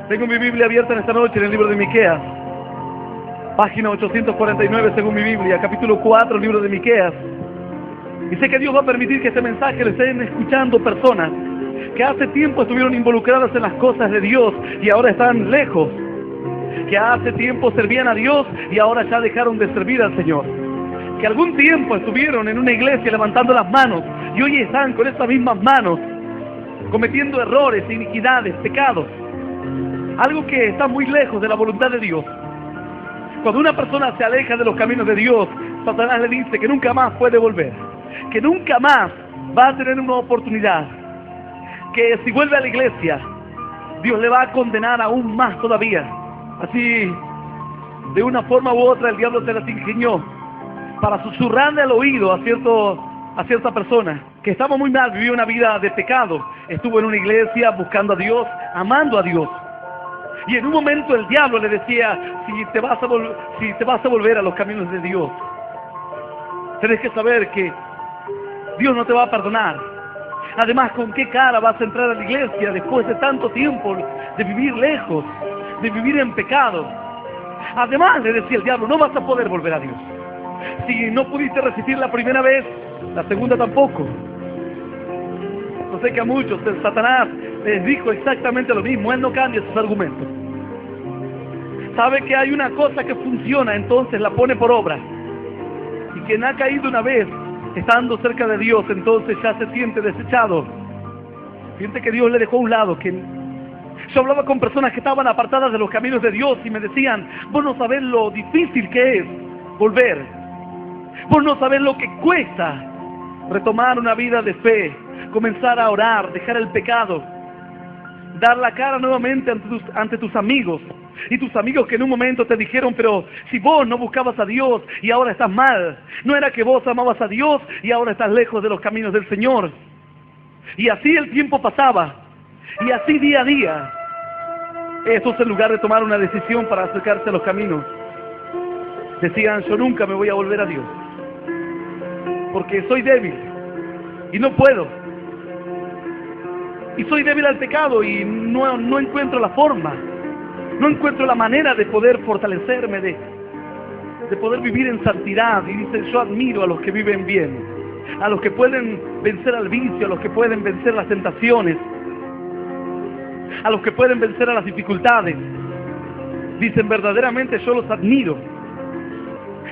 Tengo mi Biblia abierta en esta noche en el libro de Miqueas, página 849 según mi Biblia, capítulo 4, libro de Miqueas. Y sé que Dios va a permitir que este mensaje lo estén escuchando personas que hace tiempo estuvieron involucradas en las cosas de Dios y ahora están lejos, que hace tiempo servían a Dios y ahora ya dejaron de servir al Señor, que algún tiempo estuvieron en una iglesia levantando las manos y hoy están con esas mismas manos cometiendo errores, iniquidades, pecados, algo que está muy lejos de la voluntad de Dios. Cuando una persona se aleja de los caminos de Dios, Satanás le dice que nunca más puede volver, que nunca más va a tener una oportunidad, que si vuelve a la iglesia, Dios le va a condenar aún más todavía. Así, de una forma u otra, el diablo se las ingenió para susurrarle al oído a cierta persona que estaba muy mal, vivía una vida de pecado, estuvo en una iglesia buscando a Dios, amando a Dios. Y en un momento el diablo le decía, si te vas a volver a los caminos de Dios, tenés que saber que Dios no te va a perdonar. Además, ¿con qué cara vas a entrar a la iglesia después de tanto tiempo de vivir lejos, de vivir en pecado? Además, le decía el diablo, no vas a poder volver a Dios. Si no pudiste resistir la primera vez, la segunda tampoco. Yo sé que a muchos Satanás les dijo exactamente lo mismo, él no cambia sus argumentos. Sabe que hay una cosa que funciona, entonces la pone por obra. Y quien ha caído una vez, estando cerca de Dios, entonces ya se siente desechado. Siente que Dios le dejó a un lado. Yo hablaba con personas que estaban apartadas de los caminos de Dios y me decían, vos no sabés lo difícil que es volver. Vos no sabés lo que cuesta retomar una vida de fe, comenzar a orar, dejar el pecado, dar la cara nuevamente ante tus amigos. Y tus amigos que en un momento te dijeron, pero si vos no buscabas a Dios y ahora estás mal, no era que vos amabas a Dios y ahora estás lejos de los caminos del Señor. Y así el tiempo pasaba, y así día a día. Estos, en lugar de tomar una decisión para acercarse a los caminos, decían, yo nunca me voy a volver a Dios, porque soy débil y no puedo. Y soy débil al pecado y no encuentro la forma. No encuentro la manera de poder fortalecerme, de poder vivir en santidad. Y dice, yo admiro a los que viven bien, a los que pueden vencer al vicio, a los que pueden vencer las tentaciones, a los que pueden vencer a las dificultades. Dicen, verdaderamente yo los admiro.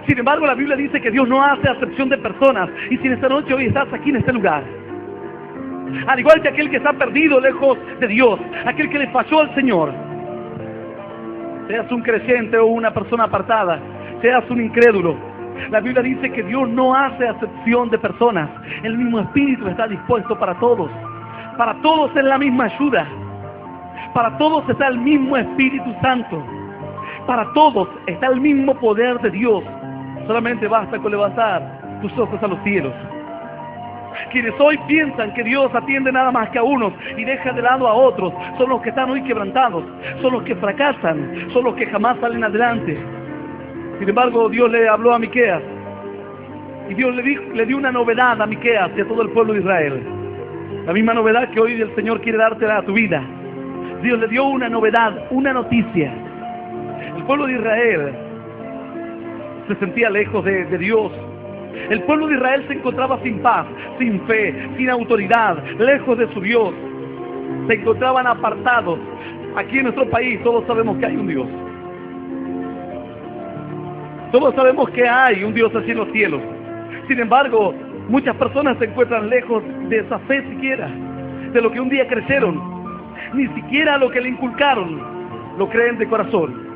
Sin embargo, la Biblia dice que Dios no hace acepción de personas. Y si en esta noche hoy estás aquí en este lugar, al igual que aquel que está perdido lejos de Dios, aquel que le falló al Señor, seas un creyente o una persona apartada, seas un incrédulo, la Biblia dice que Dios no hace acepción de personas. El mismo Espíritu está dispuesto para todos. Para todos es la misma ayuda. Para todos está el mismo Espíritu Santo. Para todos está el mismo poder de Dios. Solamente basta con levantar tus ojos a los cielos. Quienes hoy piensan que Dios atiende nada más que a unos y deja de lado a otros, son los que están hoy quebrantados, son los que fracasan, son los que jamás salen adelante. Sin embargo, Dios le habló a Miqueas y Dios le dio una novedad a Miqueas y a todo el pueblo de Israel. La misma novedad que hoy el Señor quiere darte a tu vida. Dios le dio una novedad, una noticia. El pueblo de Israel se sentía lejos de Dios. El pueblo de Israel se encontraba sin paz, sin fe, sin autoridad, lejos de su Dios. Se encontraban apartados. Aquí en nuestro país todos sabemos que hay un Dios. Todos sabemos que hay un Dios así en los cielos. Sin embargo, muchas personas se encuentran lejos de esa fe siquiera, de lo que un día creyeron. Ni siquiera lo que le inculcaron lo creen de corazón.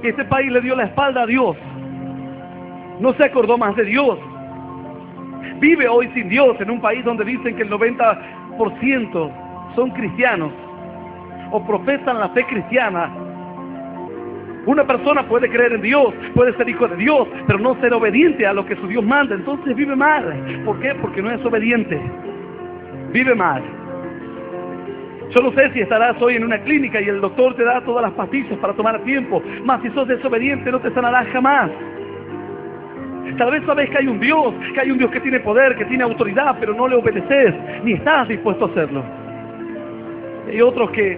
Este país le dio la espalda a Dios. No se acordó más de Dios. Vive hoy sin Dios en un país donde dicen que el 90% son cristianos o profesan la fe cristiana. Una persona puede creer en Dios, puede ser hijo de Dios, pero no ser obediente a lo que su Dios manda. Entonces vive mal. ¿Por qué? Porque no es obediente. Vive mal. Yo no sé si estarás hoy en una clínica y el doctor te da todas las pastillas para tomar a tiempo, mas si sos desobediente no te sanarás jamás. Tal vez sabes que hay un Dios que tiene poder, que tiene autoridad, pero no le obedeces, ni estás dispuesto a hacerlo. Hay otros que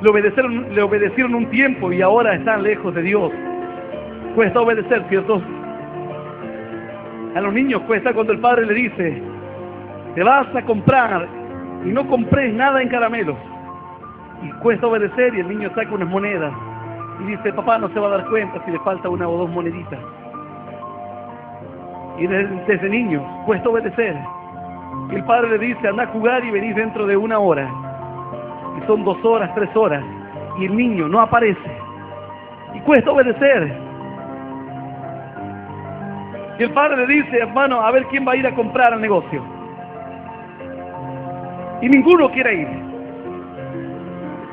le obedecieron un tiempo y ahora están lejos de Dios. Cuesta obedecer, ¿cierto? A los niños cuesta cuando el padre le dice: te vas a comprar y no compres nada en caramelos. Y cuesta obedecer, y el niño saca unas monedas y dice: papá no se va a dar cuenta si le falta una o dos moneditas. Y desde niños cuesta obedecer. Y el padre le dice: anda a jugar y venís dentro de 1 hora. Y son 2 horas, 3 horas. Y el niño no aparece. Y cuesta obedecer. Y el padre le dice: hermano, a ver quién va a ir a comprar al negocio. Y ninguno quiere ir.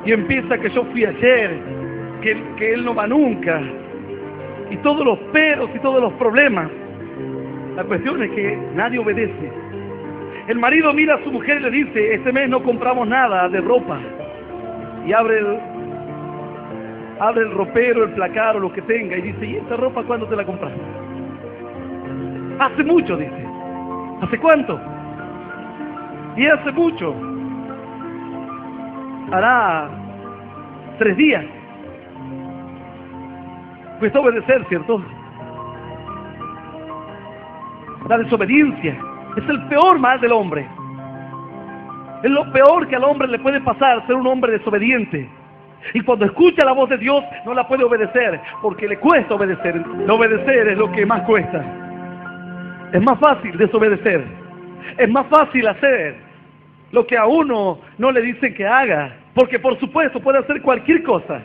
Y empieza que yo fui ayer, que él no va nunca. Y todos los peros y todos los problemas. La cuestión es que nadie obedece. El marido mira a su mujer y le dice: este mes no compramos nada de ropa. Y abre el ropero, el placar o lo que tenga y dice: ¿y esta ropa cuándo te la compraste? Hace mucho, dice. ¿Hace cuánto? Y hace mucho. Hará 3 días. Cuesta obedecer, ¿cierto? La desobediencia es el peor mal del hombre. Es lo peor que al hombre le puede pasar, ser un hombre desobediente. Y cuando escucha la voz de Dios, no la puede obedecer, porque le cuesta obedecer. No obedecer es lo que más cuesta. Es más fácil desobedecer. Es más fácil hacer lo que a uno no le dicen que haga, porque por supuesto puede hacer cualquier cosa.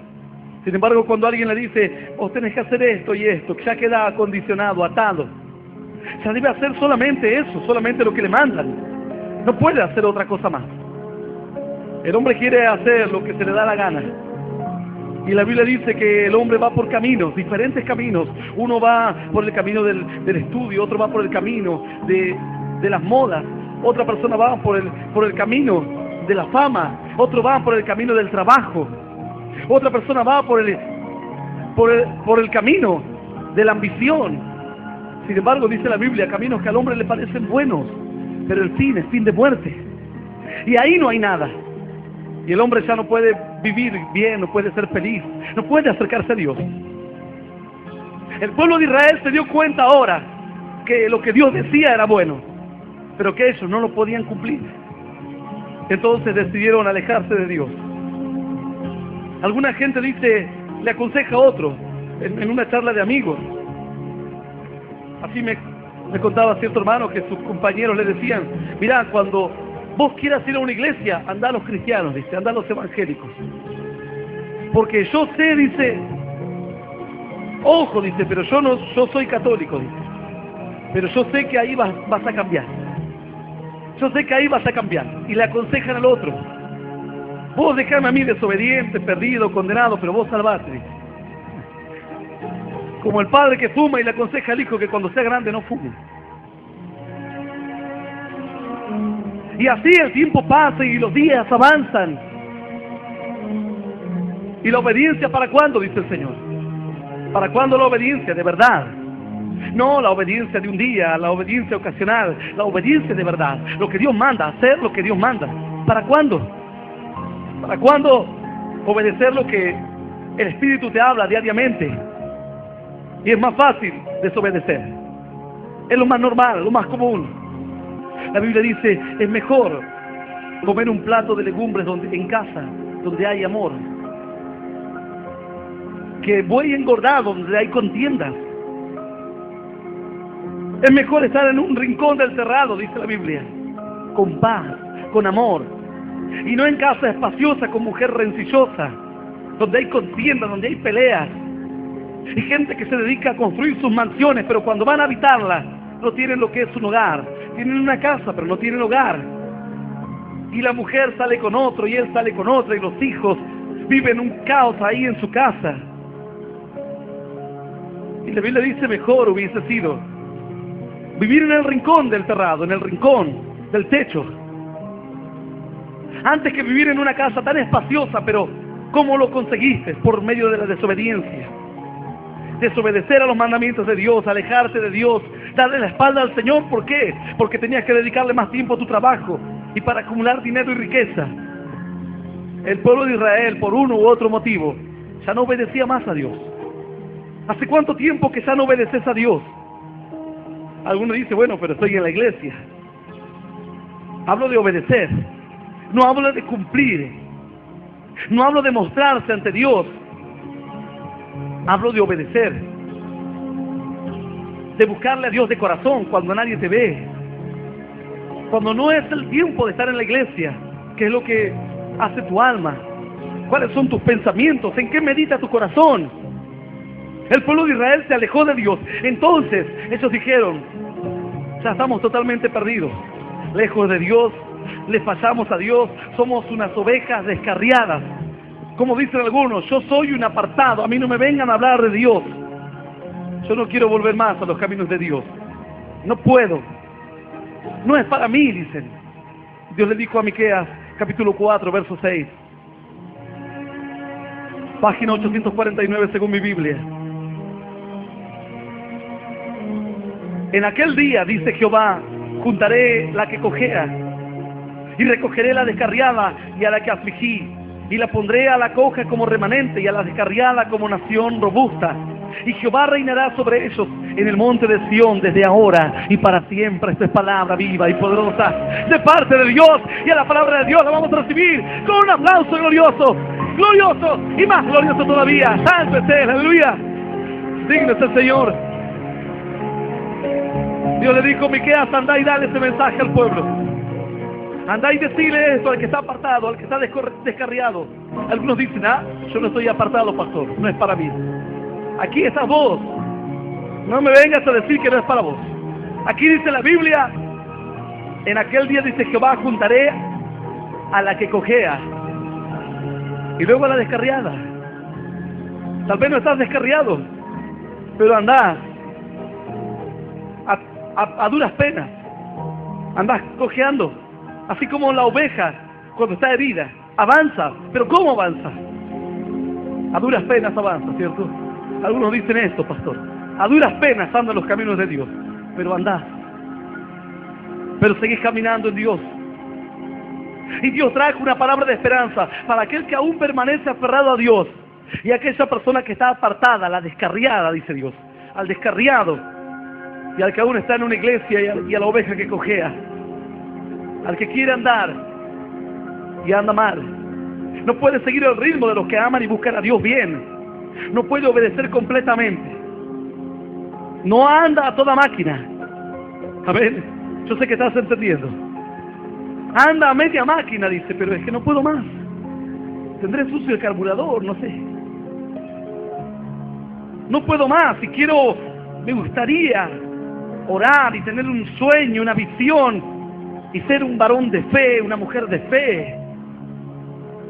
Sin embargo, cuando alguien le dice: vos tenés que hacer esto y esto, ya queda acondicionado, atado. Ya debe hacer solamente eso, solamente lo que le mandan. No puede hacer otra cosa más. El hombre quiere hacer lo que se le da la gana. Y la Biblia dice que el hombre va por caminos, diferentes caminos. Uno va por el camino del estudio, otro va por el camino de las modas, otra persona va por el camino de la fama, otro va por el camino del trabajo, otra persona va por el camino de la ambición. Sin embargo, dice la Biblia, caminos que al hombre le parecen buenos, pero el fin es fin de muerte. Y ahí no hay nada. Y el hombre ya no puede vivir bien, no puede ser feliz, no puede acercarse a Dios. El pueblo de Israel se dio cuenta ahora que lo que Dios decía era bueno, pero que ellos no lo podían cumplir. Entonces decidieron alejarse de Dios. Alguna gente le aconseja a otro en una charla de amigos. Así me contaba cierto hermano que sus compañeros le decían: mirá, cuando vos quieras ir a una iglesia, anda a los cristianos, dice, anda a los evangélicos. Porque yo sé, dice, ojo, dice, pero yo soy católico, dice, pero yo sé que ahí vas a cambiar. Yo sé que ahí vas a cambiar. Y le aconsejan al otro: vos dejame a mí desobediente, perdido, condenado, pero vos salvate, dice. Como el padre que fuma y le aconseja al hijo que cuando sea grande no fume. Y así el tiempo pasa y los días avanzan. ¿Y la obediencia para cuándo? Dice el Señor. ¿Para cuándo la obediencia de verdad? No la obediencia de un día, la obediencia ocasional, la obediencia de verdad. Lo que Dios manda, hacer lo que Dios manda. ¿Para cuándo? ¿Para cuándo obedecer lo que el Espíritu te habla diariamente? Y es más fácil desobedecer. Es lo más normal, lo más común. La Biblia dice: es mejor comer un plato de legumbres en casa, donde hay amor, que buey engordado donde hay contiendas. Es mejor estar en un rincón del terrado, dice la Biblia, con paz, con amor, y no en casa espaciosa con mujer rencillosa, donde hay contiendas, donde hay peleas. Y gente que se dedica a construir sus mansiones, pero cuando van a habitarla, no tienen lo que es un hogar. Tienen una casa, pero no tienen hogar. Y la mujer sale con otro, y él sale con otra, y los hijos viven un caos ahí en su casa. Y la Biblia dice: mejor hubiese sido vivir en el rincón del terrado, en el rincón del techo, antes que vivir en una casa tan espaciosa. Pero ¿cómo lo conseguiste? Por medio de la desobediencia. Desobedecer a los mandamientos de Dios, alejarte de Dios, darle la espalda al Señor. ¿Por qué? Porque tenías que dedicarle más tiempo a tu trabajo y para acumular dinero y riqueza. El pueblo de Israel, por uno u otro motivo, ya no obedecía más a Dios. ¿Hace cuánto tiempo que ya no obedeces a Dios? Algunos dicen, bueno, pero estoy en la iglesia. Hablo de obedecer, no hablo de cumplir, no hablo de mostrarse ante Dios. Hablo de obedecer, de buscarle a Dios de corazón cuando nadie te ve, cuando no es el tiempo de estar en la iglesia. ¿Qué es lo que hace tu alma? ¿Cuáles son tus pensamientos? ¿En qué medita tu corazón? El pueblo de Israel se alejó de Dios. Entonces ellos dijeron, ya estamos totalmente perdidos, lejos de Dios, le fallamos a Dios, somos unas ovejas descarriadas. Como dicen algunos, yo soy un apartado, a mí no me vengan a hablar de Dios. Yo no quiero volver más a los caminos de Dios. No puedo. No es para mí, dicen. Dios le dijo a Miqueas, capítulo 4, verso 6. Página 849 según mi Biblia. En aquel día, dice Jehová, juntaré la que cojea, y recogeré la descarriada y a la que afligí, y la pondré a la coja como remanente y a la descarriada como nación robusta. Y Jehová reinará sobre ellos en el monte de Sión desde ahora y para siempre. Esta es palabra viva y poderosa de parte de Dios, y a la palabra de Dios la vamos a recibir con un aplauso glorioso, glorioso y más glorioso todavía. Santo es Él, aleluya. Digno es el Señor. Dios le dijo a Miqueas, andá y dale ese mensaje al pueblo. Andá y decirle esto al que está apartado, al que está descarriado. Algunos dicen, yo no estoy apartado, pastor, no es para mí. Aquí estás vos. No me vengas a decir que no es para vos. Aquí dice la Biblia, en aquel día dice Jehová, juntaré a la que cojea y luego a la descarriada. Tal vez no estás descarriado, pero andás a duras penas, andás cojeando, así como la oveja cuando está herida, avanza. Pero ¿cómo avanza? A duras penas avanza, ¿cierto? Algunos dicen esto, pastor, a duras penas andan los caminos de Dios, pero andás, pero seguís caminando en Dios. Y Dios trajo una palabra de esperanza para aquel que aún permanece aferrado a Dios, y aquella persona que está apartada, la descarriada, dice Dios, al descarriado, y al que aún está en una iglesia, y a la oveja que cojea, al que quiere andar y anda mal. No puede seguir el ritmo de los que aman y buscan a Dios bien. No puede obedecer completamente. No anda a toda máquina. Amén. Yo sé que estás entendiendo. Anda a media máquina, dice, pero es que no puedo más. Tendré sucio el carburador, no sé. No puedo más. Si quiero, me gustaría orar y tener un sueño, una visión, y ser un varón de fe, una mujer de fe.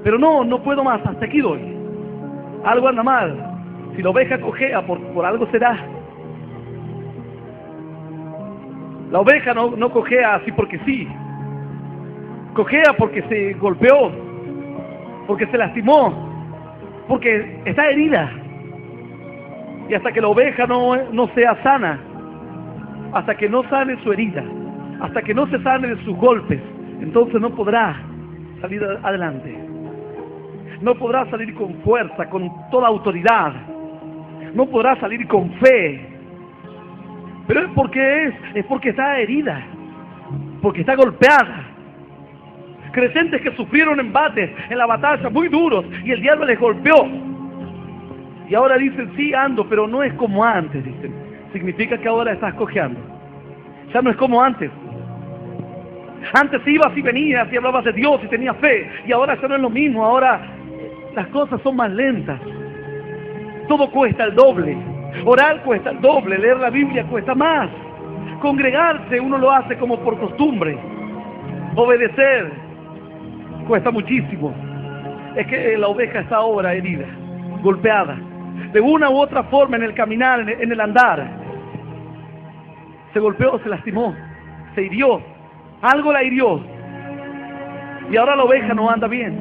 Pero no puedo más, hasta aquí doy. Algo anda mal. Si la oveja cojea, por algo será. La oveja no cojea así porque sí. Cojea porque se golpeó, porque se lastimó, porque está herida. Y hasta que la oveja no sea sana, hasta que no sane su herida, hasta que no se sane de sus golpes, entonces no podrá salir adelante. No podrá salir con fuerza, con toda autoridad. No podrá salir con fe. Pero es porque está herida, porque está golpeada. Creyentes que sufrieron embates en la batalla muy duros y el diablo les golpeó. Y ahora dicen, sí ando, pero no es como antes, dicen. Significa que ahora estás cojeando. Ya no es como antes. Antes ibas y venías y hablabas de Dios y tenías fe. Y ahora ya no es lo mismo. Ahora las cosas son más lentas. Todo cuesta el doble. Orar cuesta el doble. Leer la Biblia cuesta más. Congregarse uno lo hace como por costumbre. Obedecer cuesta muchísimo. Es que la oveja está ahora herida, golpeada, de una u otra forma en el caminar, en el andar. Se golpeó, se lastimó, se hirió, algo la hirió. Y ahora la oveja no anda bien.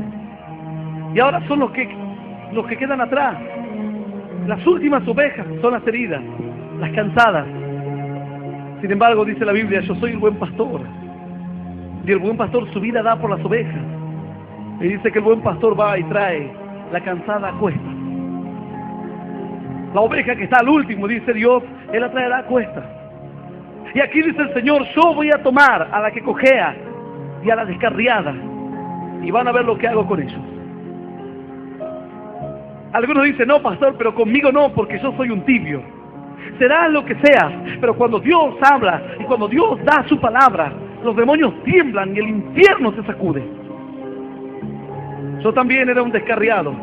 Y ahora son los que quedan atrás. Las últimas ovejas son las heridas, las cansadas. Sin embargo, dice la Biblia, yo soy el buen pastor. Y el buen pastor su vida da por las ovejas. Y dice que el buen pastor va y trae la cansada a cuestas. La oveja que está al último, dice Dios, Él la traerá a cuestas. Y aquí dice el Señor, yo voy a tomar a la que cojea y a la descarriada, y van a ver lo que hago con ellos. Algunos dicen, no pastor, pero conmigo no, porque yo soy un tibio. Serás lo que seas, pero cuando Dios habla y cuando Dios da su palabra, los demonios tiemblan y el infierno se sacude. Yo también era un descarriado.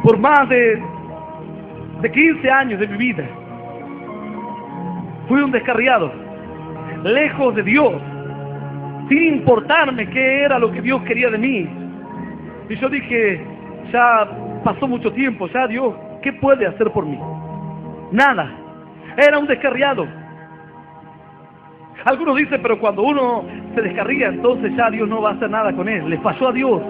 Por más de 15 años de mi vida, fui un descarriado, lejos de Dios, sin importarme qué era lo que Dios quería de mí. Y yo dije, ya pasó mucho tiempo, ya Dios, ¿qué puede hacer por mí? Nada. Era un descarriado. Algunos dicen, pero cuando uno se descarría, entonces ya Dios no va a hacer nada con él. Le falló a Dios.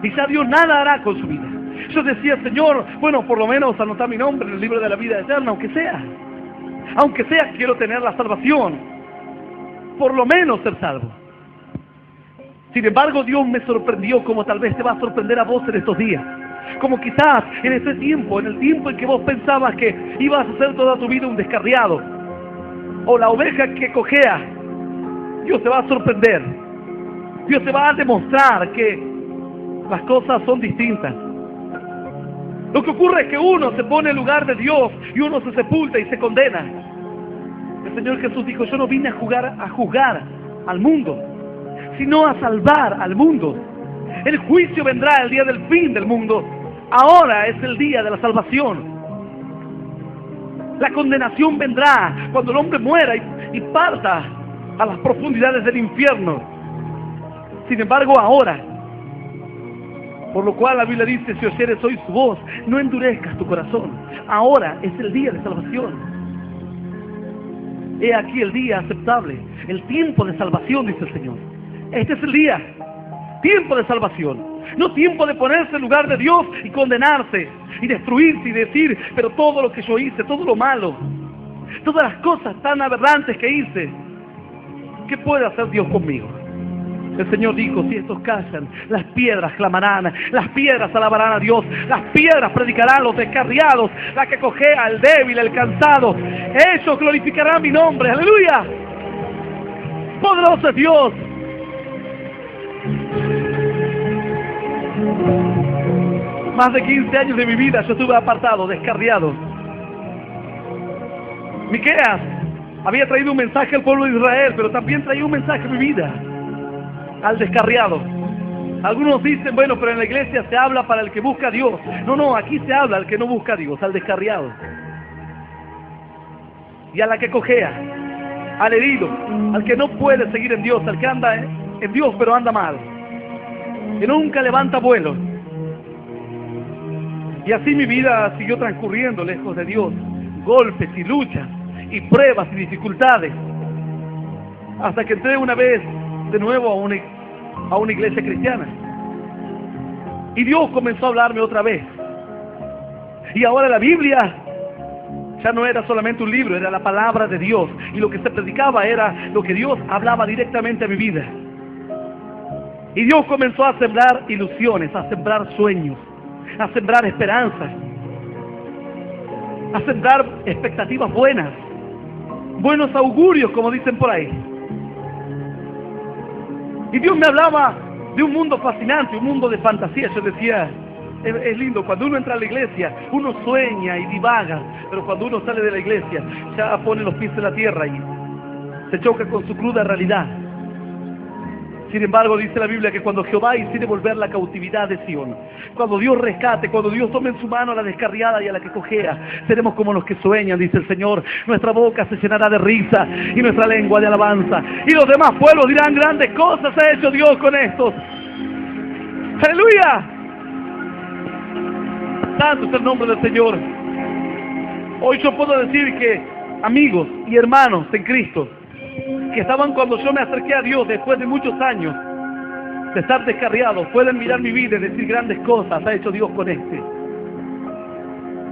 Y ya Dios nada hará con su vida. Yo decía, Señor, bueno, por lo menos anotar mi nombre en el libro de la vida eterna, aunque sea. Aunque sea, quiero tener la salvación. Por lo menos ser salvo. Sin embargo, Dios me sorprendió, como tal vez te va a sorprender a vos en estos días. Como quizás en ese tiempo, en el tiempo en que vos pensabas que ibas a ser toda tu vida un descarriado, o la oveja que cojea, Dios te va a sorprender. Dios te va a demostrar que las cosas son distintas. Lo que ocurre es que uno se pone en lugar de Dios y uno se sepulta y se condena. El Señor Jesús dijo, yo no vine a juzgar al mundo, sino a salvar al mundo. El juicio vendrá el día del fin del mundo. Ahora es el día de la salvación. La condenación vendrá cuando el hombre muera y parta a las profundidades del infierno. Sin embargo, ahora, por lo cual la Biblia dice, si oyeres hoy su voz, no endurezcas tu corazón. Ahora es el día de salvación. He aquí el día aceptable, el tiempo de salvación, dice el Señor. Este es el día, tiempo de salvación. No tiempo de ponerse en lugar de Dios y condenarse y destruirse y decir, pero todo lo que yo hice, todo lo malo, todas las cosas tan aberrantes que hice, ¿qué puede hacer Dios conmigo? El Señor dijo, si estos callan, las piedras clamarán, las piedras alabarán a Dios, las piedras predicarán los descarriados, la que cojea, el débil, el cansado, ellos glorificarán mi nombre, aleluya. Poderoso es Dios. Más de 15 años de mi vida yo estuve apartado, descarriado. Miqueas había traído un mensaje al pueblo de Israel, pero también traía un mensaje a mi vida, al descarriado. Algunos dicen, bueno, pero en la iglesia se habla para el que busca a Dios. No, aquí se habla al que no busca a Dios, al descarriado. Y a la que cojea, al herido, al que no puede seguir en Dios, al que anda en Dios pero anda mal, que nunca levanta vuelo. Y así mi vida siguió transcurriendo lejos de Dios, golpes y luchas y pruebas y dificultades, hasta que entré una vez de nuevo a una iglesia cristiana. Y Dios comenzó a hablarme otra vez. Y ahora la Biblia ya no era solamente un libro, era la palabra de Dios. Y lo que se predicaba era lo que Dios hablaba directamente a mi vida. Y Dios comenzó a sembrar ilusiones, a sembrar sueños, a sembrar esperanzas, a sembrar expectativas buenas, buenos augurios, como dicen por ahí. Y Dios me hablaba de un mundo fascinante, un mundo de fantasía. Yo decía, es lindo, cuando uno entra a la iglesia, uno sueña y divaga, pero cuando uno sale de la iglesia, ya pone los pies en la tierra y se choca con su cruda realidad. Sin embargo, dice la Biblia que cuando Jehová hiciere volver la cautividad de Sión, cuando Dios rescate, cuando Dios tome en su mano a la descarriada y a la que cojea, seremos como los que sueñan, dice el Señor. Nuestra boca se llenará de risa y nuestra lengua de alabanza. Y los demás pueblos dirán, grandes cosas ha hecho Dios con estos. ¡Aleluya! Santo es el nombre del Señor. Hoy yo puedo decir que amigos y hermanos en Cristo, que estaban cuando yo me acerqué a Dios después de muchos años de estar descarriado, pueden mirar mi vida y decir, grandes cosas ha hecho Dios con este.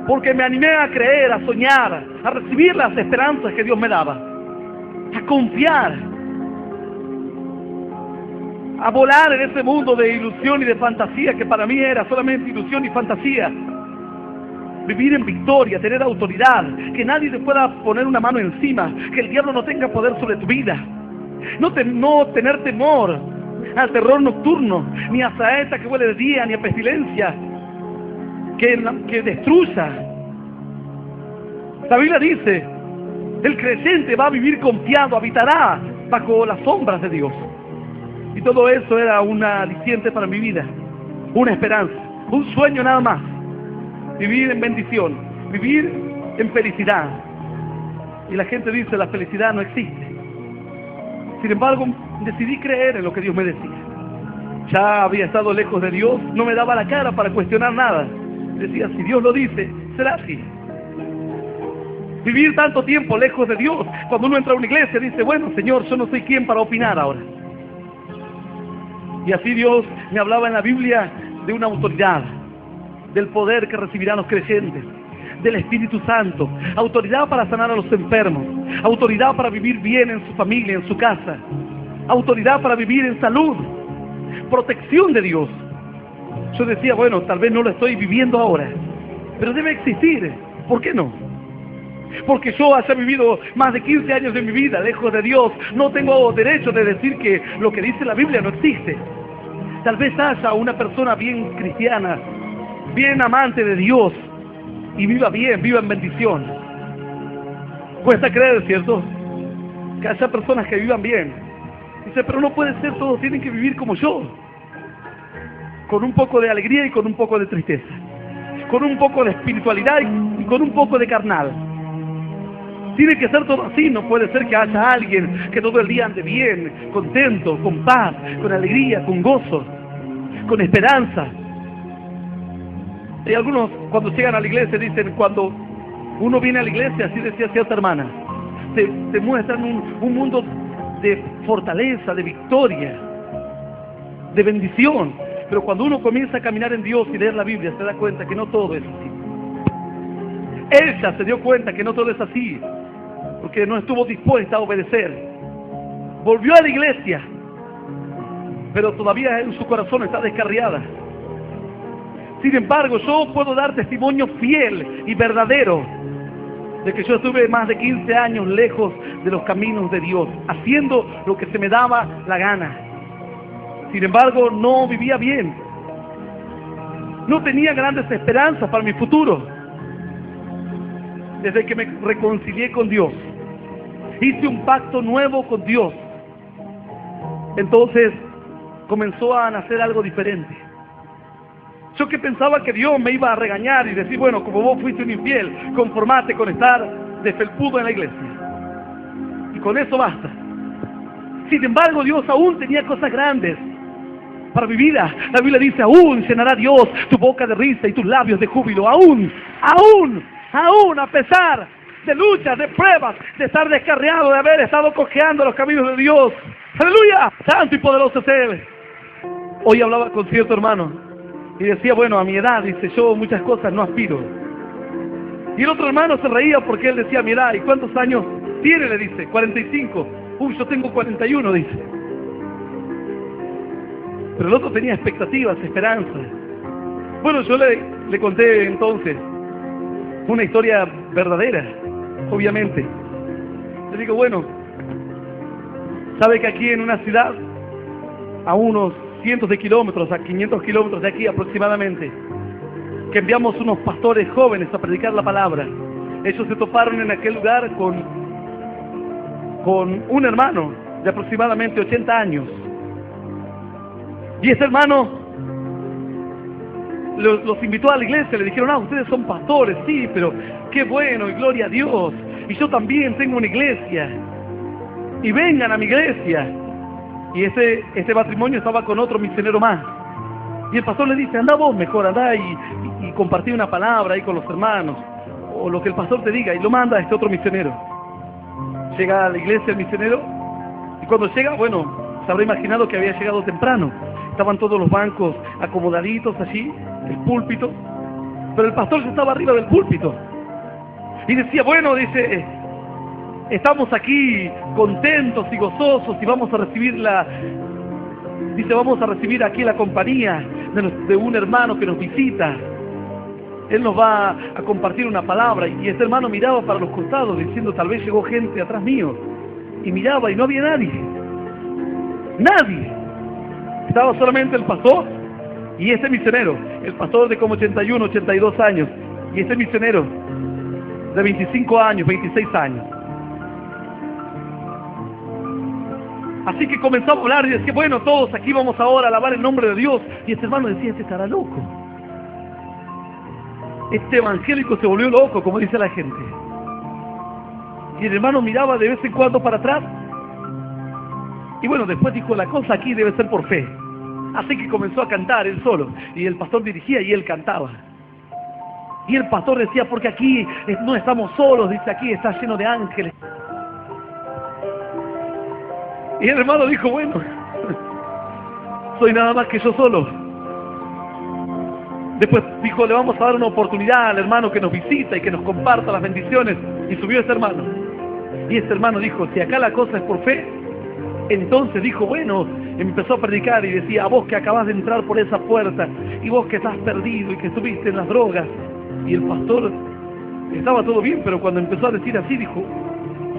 Porque me animé a creer, a soñar, a recibir las esperanzas que Dios me daba, a confiar, a volar en ese mundo de ilusión y de fantasía que para mí era solamente ilusión y fantasía. Vivir en victoria, tener autoridad, que nadie te pueda poner una mano encima, que el diablo no tenga poder sobre tu vida. No tener temor al terror nocturno, ni a saeta que huele de día, ni a pestilencia que destruya. La Biblia dice, el creyente va a vivir confiado, habitará bajo las sombras de Dios. Y todo eso era una aliciente para mi vida, una esperanza, un sueño nada más. Vivir en bendición, vivir en felicidad. Y la gente dice, la felicidad no existe. Sin embargo, decidí creer en lo que Dios me decía. Ya había estado lejos de Dios, no me daba la cara para cuestionar nada. Decía, si Dios lo dice, será así. Vivir tanto tiempo lejos de Dios, cuando uno entra a una iglesia dice, bueno, Señor, yo no soy quien para opinar ahora. Y así Dios me hablaba en la Biblia de una autoridad, del poder que recibirán los creyentes, del Espíritu Santo, autoridad para sanar a los enfermos, autoridad para vivir bien en su familia, en su casa, autoridad para vivir en salud, protección de Dios. Yo decía, bueno, tal vez no lo estoy viviendo ahora, pero debe existir. ¿Por qué no? Porque yo haya vivido más de 15 años de mi vida lejos de Dios, no tengo derecho de decir que lo que dice la Biblia no existe. Tal vez haya una persona bien cristiana, bien amante de Dios, y viva bien, viva en bendición. Cuesta creer, ¿cierto? Que haya personas que vivan bien. Dice, pero no puede ser, todos tienen que vivir como yo, con un poco de alegría y con un poco de tristeza, con un poco de espiritualidad y con un poco de carnal. Tiene que ser todo así, no puede ser que haya alguien que todo el día ande bien, contento, con paz, con alegría, con gozo, con esperanza. Y algunos cuando llegan a la iglesia dicen, cuando uno viene a la iglesia, así decía cierta hermana, te muestran un mundo de fortaleza, de victoria, de bendición. Pero cuando uno comienza a caminar en Dios y leer la Biblia, se da cuenta que no todo es así. Ella se dio cuenta que no todo es así, porque no estuvo dispuesta a obedecer. Volvió a la iglesia, pero todavía en su corazón está descarriada. Sin embargo, yo puedo dar testimonio fiel y verdadero de que yo estuve más de 15 años lejos de los caminos de Dios, haciendo lo que se me daba la gana. Sin embargo, no vivía bien. No tenía grandes esperanzas para mi futuro. Desde que me reconcilié con Dios, hice un pacto nuevo con Dios, entonces comenzó a nacer algo diferente. Yo que pensaba que Dios me iba a regañar y decir, bueno, como vos fuiste un infiel, conformate con estar de felpudo en la iglesia, y con eso basta. Sin embargo, Dios aún tenía cosas grandes para mi vida. La Biblia dice, aún llenará Dios tu boca de risa y tus labios de júbilo. Aún a pesar de luchas, de pruebas, de estar descarriado, de haber estado cojeando los caminos de Dios. ¡Aleluya! Santo y poderoso es Él. Hoy hablaba con cierto hermano y decía, bueno, a mi edad, dice, yo muchas cosas no aspiro. Y el otro hermano se reía porque él decía, a mi edad, ¿y cuántos años tiene? Le dice, 45. Uy, yo tengo 41, dice. Pero el otro tenía expectativas, esperanzas. Bueno, yo le conté entonces una historia verdadera, obviamente. Le digo, bueno, sabe que aquí en una ciudad, a unos cientos de kilómetros, a 500 kilómetros de aquí aproximadamente, que enviamos unos pastores jóvenes a predicar la palabra. Ellos se toparon en aquel lugar con un hermano de aproximadamente 80 años. Y ese hermano los invitó a la iglesia, le dijeron, ustedes son pastores, sí, pero qué bueno, y gloria a Dios, y yo también tengo una iglesia, y vengan a mi iglesia. Y este matrimonio estaba con otro misionero más, y el pastor le dice, anda vos mejor, anda y compartí una palabra ahí con los hermanos, o lo que el pastor te diga, y lo manda a este otro misionero. Llega a la iglesia el misionero, y cuando llega, bueno, se habrá imaginado que había llegado temprano. Estaban todos los bancos acomodaditos allí, el púlpito, pero el pastor ya estaba arriba del púlpito. Y decía, bueno, dice, estamos aquí contentos y gozosos y vamos a recibir Dice, vamos a recibir aquí la compañía de un hermano que nos visita. Él nos va a compartir una palabra. Y este hermano miraba para los costados diciendo, tal vez llegó gente atrás mío. Y miraba y no había nadie. Nadie. Estaba solamente el pastor y este misionero. El pastor de como 81, 82 años. Y este misionero de 25 años, 26 años. Así que comenzó a hablar y decía, bueno, todos aquí vamos ahora a alabar el nombre de Dios. Y este hermano decía, este estará loco. Este evangélico se volvió loco, como dice la gente. Y el hermano miraba de vez en cuando para atrás. Y bueno, después dijo, la cosa aquí debe ser por fe. Así que comenzó a cantar él solo. Y el pastor dirigía y él cantaba. Y el pastor decía, porque aquí no estamos solos, dice, aquí está lleno de ángeles. Y el hermano dijo, bueno, soy nada más que yo solo. Después dijo, le vamos a dar una oportunidad al hermano que nos visita y que nos comparta las bendiciones. Y subió este hermano. Y este hermano dijo, si acá la cosa es por fe, entonces dijo, bueno, empezó a predicar y decía, a vos que acabas de entrar por esa puerta, y vos que estás perdido y que estuviste en las drogas. Y el pastor, estaba todo bien, pero cuando empezó a decir así, dijo,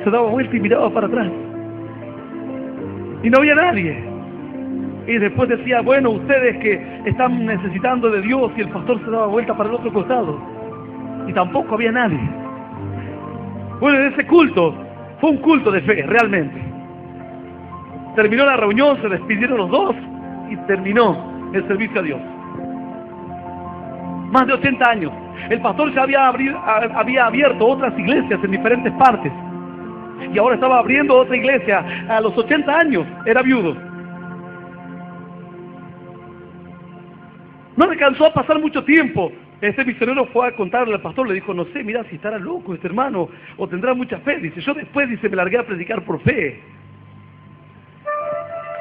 se daba vuelta y miraba para atrás. Y no había nadie. Y después decía, bueno, ustedes que están necesitando de Dios, y el pastor se daba vuelta para el otro costado. Y tampoco había nadie. Bueno, en ese culto, fue un culto de fe, realmente. Terminó la reunión, se despidieron los dos, y terminó el servicio a Dios. Más de 80 años. El pastor ya había abierto otras iglesias en diferentes partes. Y ahora estaba abriendo otra iglesia. A los 80 años era viudo. No le alcanzó a pasar mucho tiempo. Este misionero fue a contarle al pastor, le dijo, no sé, mira si estará loco este hermano o tendrá mucha fe. Dice, yo después, dice, me largué a predicar por fe.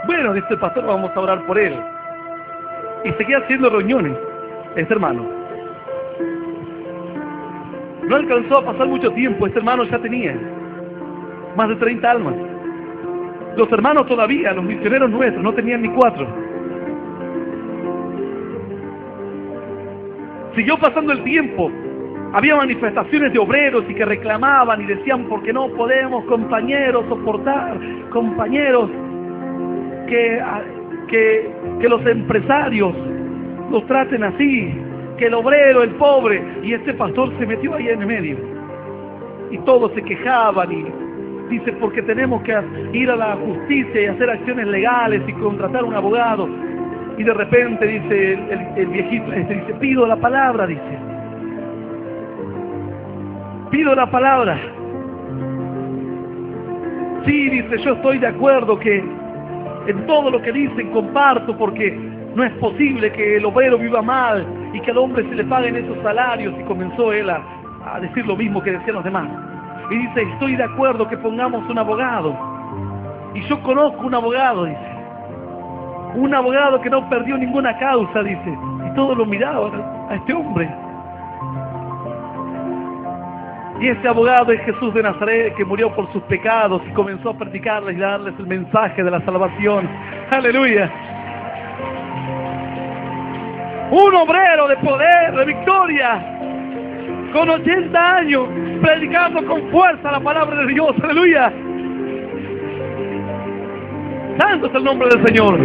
Bueno, dice el pastor, vamos a orar por él. Y seguía haciendo reuniones, este hermano. No alcanzó a pasar mucho tiempo, este hermano ya tenía más de 30 almas. Los hermanos todavía, los misioneros nuestros, no tenían ni 4. Siguió pasando el tiempo. Había manifestaciones de obreros y que reclamaban y decían, porque no podemos, compañeros, soportar, compañeros, que los empresarios los traten así, que el obrero, el pobre. Y este pastor se metió ahí en el medio. Y todos se quejaban y dice, porque tenemos que ir a la justicia y hacer acciones legales y contratar un abogado. Y de repente dice el viejito, dice, pido la palabra, dice. Pido la palabra. Sí, dice, yo estoy de acuerdo que en todo lo que dicen comparto, porque no es posible que el obrero viva mal y que al hombre se le paguen esos salarios. Y comenzó él a decir lo mismo que decían los demás. Y dice, estoy de acuerdo que pongamos un abogado. Y yo conozco un abogado, dice. Un abogado que no perdió ninguna causa, dice. Y todos lo miraban a este hombre. Y ese abogado es Jesús de Nazaret, que murió por sus pecados y comenzó a predicarles y darles el mensaje de la salvación. ¡Aleluya! Un obrero de poder, de victoria, con 80 años, predicando con fuerza la palabra de Dios. ¡Aleluya! Santo es el nombre del Señor.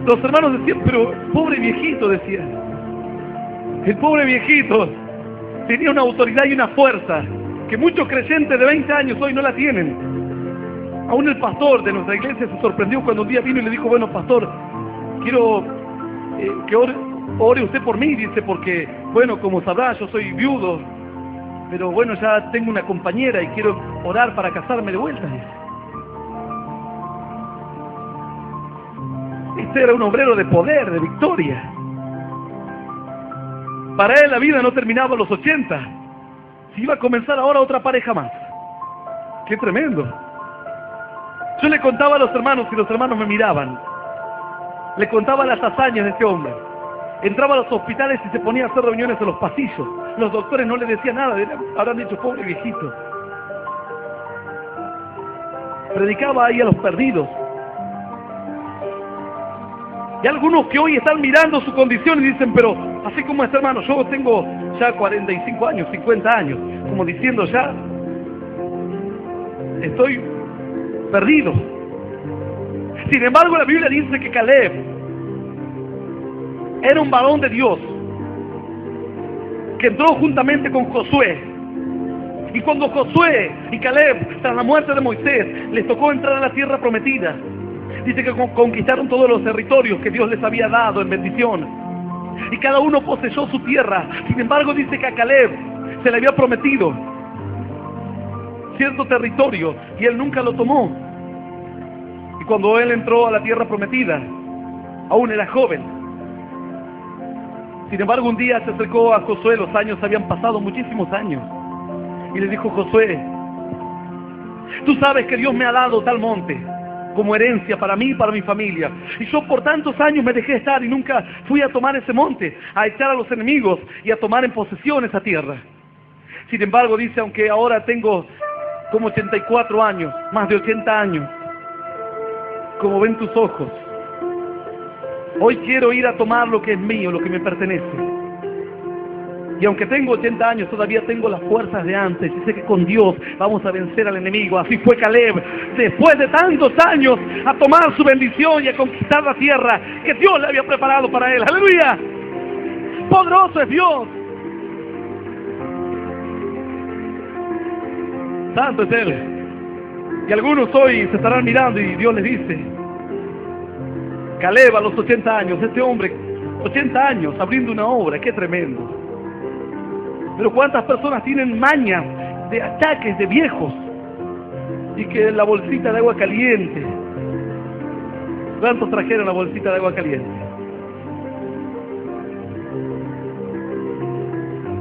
Los hermanos decían, pero pobre viejito, decían. El pobre viejito tenía una autoridad y una fuerza que muchos creyentes de 20 años hoy no la tienen. Aún el pastor de nuestra iglesia se sorprendió cuando un día vino y le dijo, bueno, pastor, quiero que ore usted por mí, dice, porque, bueno, como sabrá, yo soy viudo, pero bueno, ya tengo una compañera y quiero orar para casarme de vuelta, dice. Este era un obrero de poder, de victoria. Para él la vida no terminaba a los 80. Si iba a comenzar ahora otra pareja más. ¡Qué tremendo! Yo le contaba a los hermanos y los hermanos me miraban. Le contaba las hazañas de este hombre. Entraba a los hospitales y se ponía a hacer reuniones en los pasillos. Los doctores no le decían nada, habrán dicho, pobre viejito. predicaba ahí a los perdidos. Y algunos que hoy están mirando su condición y dicen, pero así como este hermano, yo tengo ya 45 años, 50 años, como diciendo ya, estoy perdido. Sin embargo, la Biblia dice que Caleb era un varón de Dios, que entró juntamente con Josué. Y cuando Josué y Caleb, tras la muerte de Moisés, les tocó entrar a la tierra prometida, dice que conquistaron todos los territorios que Dios les había dado en bendición. Y cada uno poseyó su tierra. Sin embargo, dice que a Caleb se le había prometido cierto territorio y él nunca lo tomó. Y cuando él entró a la tierra prometida, aún era joven. Sin embargo, un día se acercó a Josué, los años habían pasado, muchísimos años, y le dijo: Josué, tú sabes que Dios me ha dado tal monte como herencia para mí y para mi familia, y yo por tantos años me dejé estar y nunca fui a tomar ese monte, a echar a los enemigos y a tomar en posesión esa tierra. Sin embargo, dice, aunque ahora tengo como 84 años, más de 80 años, como ven tus ojos, hoy quiero ir a tomar lo que es mío, lo que me pertenece. Y aunque tengo 80 años, todavía tengo las fuerzas de antes. Y sé que con Dios vamos a vencer al enemigo. Así fue Caleb, después de tantos años, a tomar su bendición y a conquistar la tierra que Dios le había preparado para él. ¡Aleluya! ¡Poderoso es Dios! Santo es Él. Y algunos hoy se estarán mirando y Dios les dice: Caleb a los 80 años, este hombre, 80 años, abriendo una obra, qué tremendo. Pero cuántas personas tienen mañas de ataques de viejos y que la bolsita de agua caliente. ¿Cuántos trajeron la bolsita de agua caliente?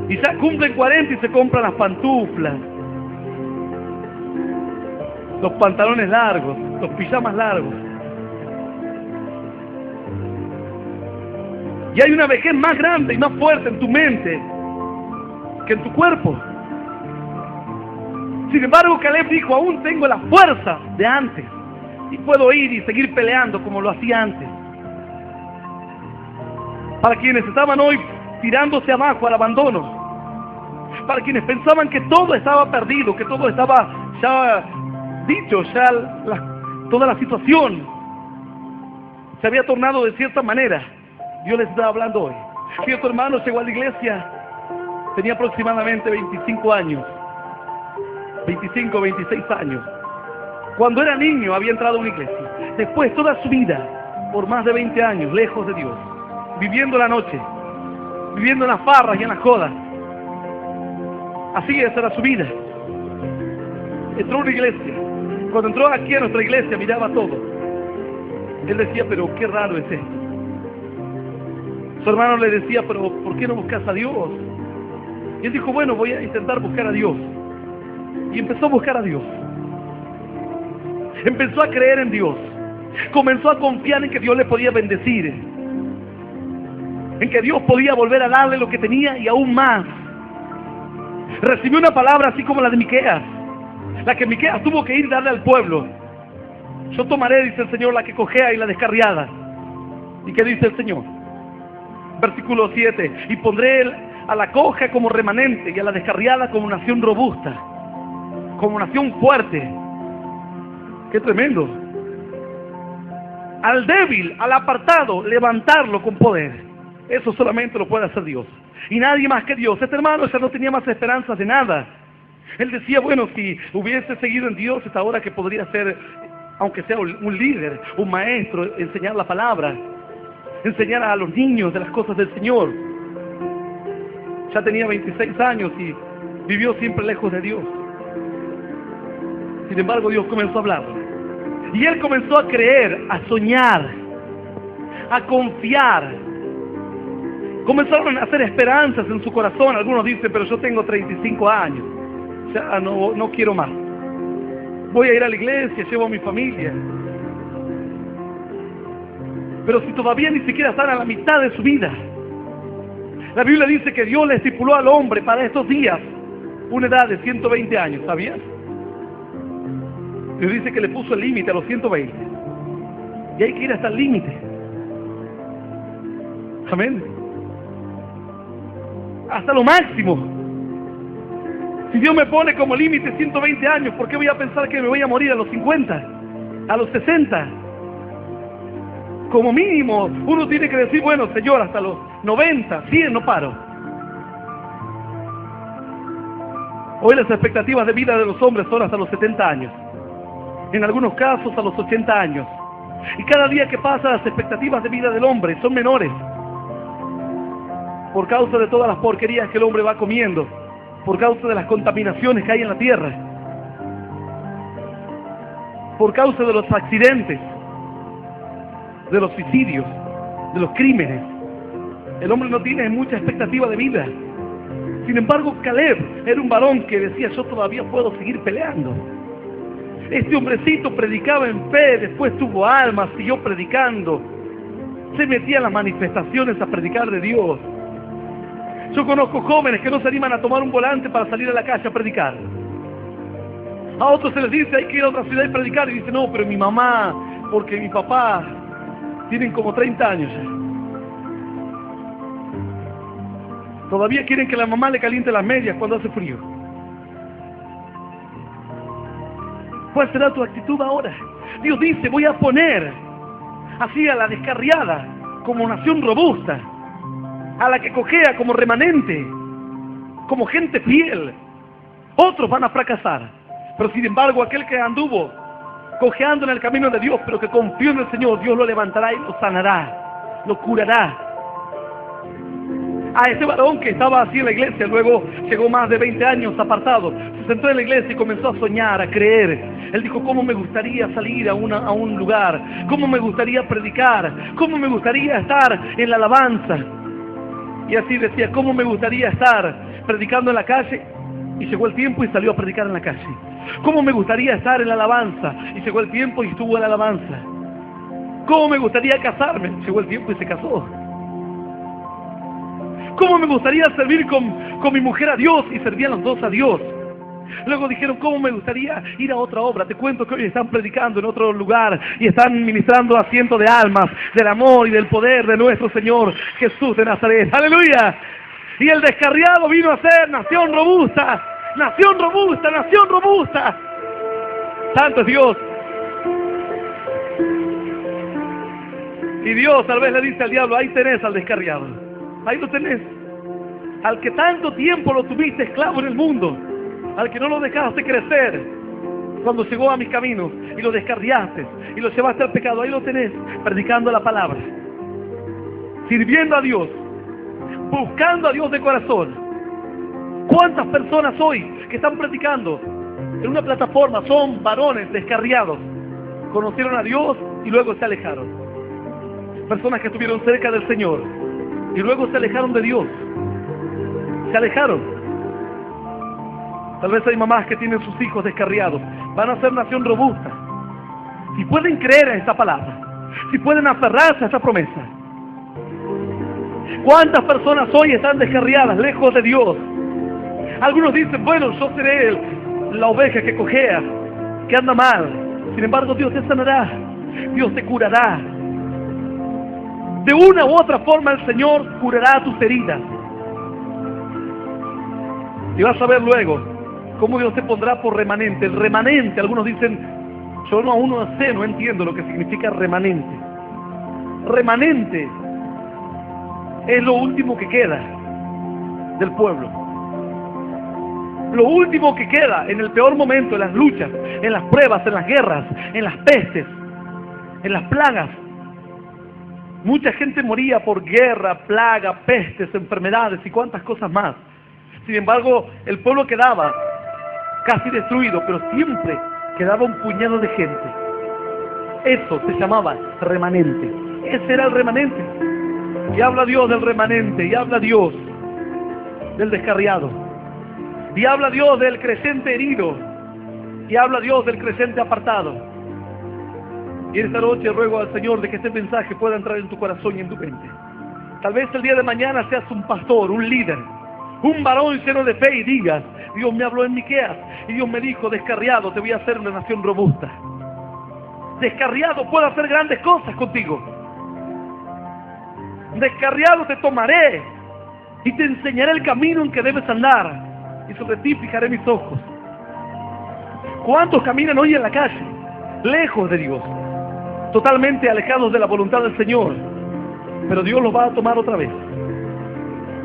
Y ya cumplen 40 y se compran las pantuflas, los pantalones largos, los pijamas largos. Y hay una vejez más grande y más fuerte en tu mente que en tu cuerpo. Sin embargo, Caleb dijo: aún tengo la fuerza de antes y puedo ir y seguir peleando como lo hacía antes. Para quienes estaban hoy tirándose abajo al abandono, para quienes pensaban que todo estaba perdido, que todo estaba ya dicho, ya toda la situación se había tornado de cierta manera, Dios les está hablando hoy. Cierto hermano llegó a la iglesia, tenía aproximadamente 25 años, 25, 26 años. Cuando era niño había entrado a una iglesia. Después toda su vida, por más de 20 años, lejos de Dios, viviendo la noche, viviendo en las farras y en las jodas. Así esa era su vida. Entró a una iglesia. Cuando entró aquí a nuestra iglesia miraba todo. Él decía: pero qué raro es esto. Su hermano le decía: pero ¿por qué no buscas a Dios? Y él dijo: bueno, voy a intentar buscar a Dios. Y empezó a buscar a Dios. Empezó a creer en Dios. Comenzó a confiar en que Dios le podía bendecir, en que Dios podía volver a darle lo que tenía y aún más. Recibió una palabra así como la de Miqueas, la que Miqueas tuvo que ir y darle al pueblo. Yo tomaré, dice el Señor, la que cojea y la descarriada. ¿Y qué dice el Señor? Versículo 7: y pondré a la coja como remanente y a la descarriada como nación robusta, como nación fuerte. ¡Qué tremendo! Al débil, al apartado, levantarlo con poder. Eso solamente lo puede hacer Dios, y nadie más que Dios. Este hermano ya no tenía más esperanzas de nada. Él decía: bueno, si hubiese seguido en Dios, es ahora que podría ser, aunque sea un líder, un maestro, enseñar la palabra, enseñar a los niños de las cosas del Señor. Ya tenía 26 años y vivió siempre lejos de Dios. Sin embargo, Dios comenzó a hablar. Y él comenzó a creer, a soñar, a confiar. Comenzaron a hacer esperanzas en su corazón. Algunos dicen: pero yo tengo 35 años. Ya no quiero más. Voy a ir a la iglesia, llevo a mi familia. Pero si todavía ni siquiera están a la mitad de su vida. La Biblia dice que Dios le estipuló al hombre para estos días una edad de 120 años, ¿sabías? Dios dice que le puso el límite a los 120. Y hay que ir hasta el límite. Amén. Hasta lo máximo. Si Dios me pone como límite 120 años, ¿por qué voy a pensar que me voy a morir a los 50? A los 60. Como mínimo, uno tiene que decir, bueno, Señor, hasta los 90, 100 no paro. Hoy las expectativas de vida de los hombres son hasta los 70 años. En algunos casos a los 80 años. Y cada día que pasa las expectativas de vida del hombre son menores. Por causa de todas las porquerías que el hombre va comiendo. Por causa de las contaminaciones que hay en la tierra. Por causa de los accidentes. De los suicidios. De los crímenes. El hombre no tiene mucha expectativa de vida. Sin embargo, Caleb era un varón que decía, yo todavía puedo seguir peleando. Este hombrecito predicaba en fe, después tuvo alma, siguió predicando. Se metía en las manifestaciones a predicar de Dios. Yo conozco jóvenes que no se animan a tomar un volante para salir a la calle a predicar. A otros se les dice, hay que ir a otra ciudad y predicar. Y dicen, no, pero mi mamá, porque mi papá, tienen como 30 años ya. Todavía quieren que la mamá le caliente las medias cuando hace frío. ¿Cuál será tu actitud ahora? Dios dice, voy a poner así a la descarriada como nación robusta, a la que cojea como remanente, como gente fiel. Otros van a fracasar, pero sin embargo aquel que anduvo cojeando en el camino de Dios, pero que confió en el Señor, Dios lo levantará y lo sanará, lo curará. A ese varón que estaba así en la iglesia, luego llegó más de 20 años apartado, se sentó en la iglesia y comenzó a soñar, a creer. Él dijo, ¿cómo me gustaría salir a un lugar? ¿Cómo me gustaría predicar? ¿Cómo me gustaría estar en la alabanza? Y así decía, ¿cómo me gustaría estar predicando en la calle? Y llegó el tiempo y salió a predicar en la calle. ¿Cómo me gustaría estar en la alabanza? Y llegó el tiempo y estuvo en la alabanza. ¿Cómo me gustaría casarme? Llegó el tiempo y se casó. ¿Cómo me gustaría servir con mi mujer a Dios? Y servían los dos a Dios. Luego dijeron, ¿cómo me gustaría ir a otra obra? Te cuento que hoy están predicando en otro lugar y están ministrando a cientos de almas del amor y del poder de nuestro Señor Jesús de Nazaret. ¡Aleluya! Y el descarriado vino a ser nación robusta, nación robusta, nación robusta. Santo es Dios. Y Dios tal vez le dice al diablo, ahí tenés al descarriado. Ahí lo tenés. Al que tanto tiempo lo tuviste esclavo en el mundo. Al que no lo dejaste crecer. Cuando llegó a mis caminos y lo descarriaste y lo llevaste al pecado. Ahí lo tenés. Predicando la palabra. Sirviendo a Dios. Buscando a Dios de corazón. ¿Cuántas personas hoy que están predicando en una plataforma son varones descarriados? Conocieron a Dios y luego se alejaron. Personas que estuvieron cerca del Señor y luego se alejaron de Dios. Se alejaron. Tal vez hay mamás que tienen sus hijos descarriados. Van a ser nación robusta. Si pueden creer en esta palabra, si pueden aferrarse a esta promesa. ¿Cuántas personas hoy están descarriadas, lejos de Dios? Algunos dicen, bueno, yo seré la oveja que cojea, que anda mal. Sin embargo, Dios te sanará. Dios te curará. De una u otra forma el Señor curará tus heridas. Y vas a ver luego cómo Dios te pondrá por remanente. El remanente, algunos dicen, yo aún no sé, no entiendo lo que significa remanente. Remanente es lo último que queda del pueblo. Lo último que queda en el peor momento, en las luchas, en las pruebas, en las guerras, en las pestes, en las plagas. Mucha gente moría por guerra, plaga, pestes, enfermedades y cuantas cosas más. Sin embargo, el pueblo quedaba casi destruido, pero siempre quedaba un puñado de gente. Eso se llamaba remanente. Ese era el remanente. Y habla Dios del remanente, y habla Dios del descarriado, y habla Dios del creyente herido, y habla Dios del creyente apartado. Y esta noche ruego al Señor de que este mensaje pueda entrar en tu corazón y en tu mente. Tal vez el día de mañana seas un pastor, un líder, Un varón lleno de fe y digas, Dios me habló en Miqueas y Dios me dijo, descarriado, te voy a hacer una nación robusta. Descarriado, puedo hacer grandes cosas contigo. Descarriado, te tomaré y te enseñaré el camino en que debes andar, y sobre ti fijaré mis ojos. ¿Cuántos caminan hoy en la calle, lejos de Dios, totalmente alejados de la voluntad del Señor? Pero Dios los va a tomar otra vez.